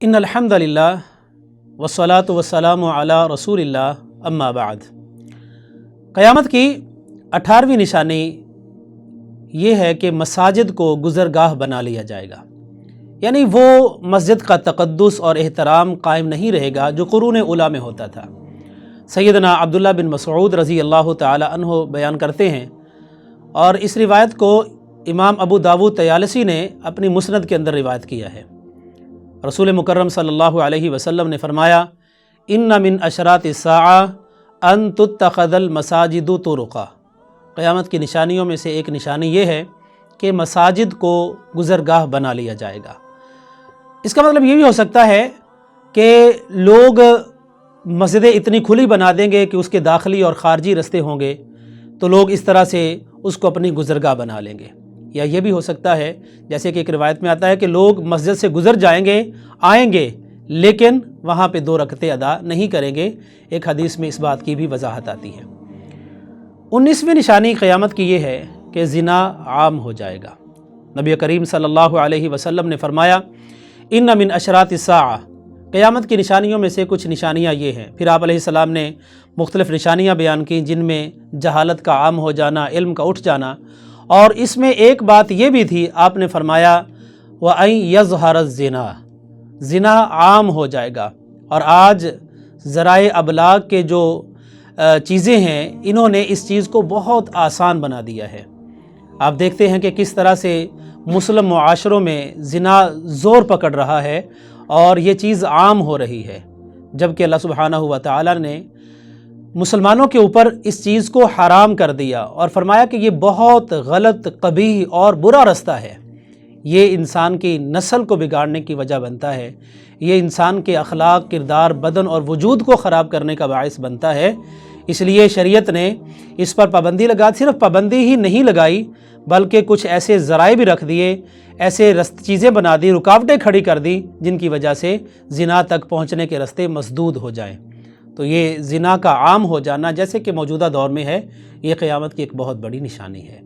इन अल्हम्दुलिल्लाह वस्सलातु वस्सलामु अला रसूलिल्लाह अम्मा बाद। क़यामत की 18वीं निशानी ये है कि मसाजिद को गुज़रगाह बना लिया जाएगा, यानी वो मस्जिद का तक़द्दुस और एहतराम कायम नहीं रहेगा जो क़ुरून उला में होता था। सैयदना अब्दुल्लाह बिन मसऊद रज़ी अल्लाह ताला अन्हु बयान करते हैं, और इस रिवायत को इमाम अबू दाऊद तयालसी ने अपनी मुस्नद के अंदर रिवायत किया है। रसूल मुकर्रम सल्लल्लाहु अलैहि वसल्लम ने फरमाया, इन्ना मिन अशरातिस साआ अन तुत्तखज़ल मसाजिदु तुरुक़ा। क़यामत की निशानियों में से एक निशानी ये है कि मसाजिद को गुज़रगाह बना लिया जाएगा। इसका मतलब ये भी हो सकता है कि लोग मस्जिदें इतनी खुली बना देंगे कि उसके दाखिली और ख़ारजी रस्ते होंगे, तो लोग इस तरह से उसको अपनी गुज़रगाह बना लेंगे। या ये भी हो सकता है, जैसे कि एक रिवायत में आता है, कि लोग मस्जिद से गुज़र जाएंगे, आएंगे, लेकिन वहाँ पे 2 रकतें अदा नहीं करेंगे। एक हदीस में इस बात की भी वजाहत आती है। 19वीं निशानी क़यामत की ये है कि ज़िना आम हो जाएगा। नबी करीम सल्लल्लाहु अलैहि वसल्लम ने फरमाया, इन्ना मिन अशरातिस साआ। क़यामत की निशानियों में से कुछ निशानियाँ ये हैं। फिर आप अलैहिस्सलाम ने मुख्तलिफ़ निशानियाँ बयान की, जिनमें जहालत का आम हो जाना, इल्म का उठ जाना, और इसमें एक बात ये भी थी, आपने फरमाया व अन यज़हर ज़िना, ज़िना आम हो जाएगा। और आज ज़राए अबलाग के जो चीज़ें हैं, इन्होंने इस चीज़ को बहुत आसान बना दिया है। आप देखते हैं कि किस तरह से मुस्लिम मुआशरों में ज़िना ज़ोर पकड़ रहा है और ये चीज़ आम हो रही है, जबकि अल्लाह सुब्हानहू व तआला ने मुसलमानों के ऊपर इस चीज़ को हराम कर दिया और फरमाया कि ये बहुत गलत, कबीह और बुरा रास्ता है। ये इंसान की नस्ल को बिगाड़ने की वजह बनता है, ये इंसान के अखलाक, किरदार, बदन और वजूद को ख़राब करने का बाइस बनता है। इसलिए शरीयत ने इस पर पाबंदी लगा, सिर्फ पाबंदी ही नहीं लगाई, बल्कि कुछ ऐसे ज़राए भी रख दिए, ऐसे चीज़ें बना दी, रुकावटें खड़ी कर दी, जिनकी वजह से ज़िना तक पहुँचने के रास्ते मसदूद हो जाएँ। तो ये ज़िना का आम हो जाना, जैसे कि मौजूदा दौर में है, ये क़यामत की एक बहुत बड़ी निशानी है।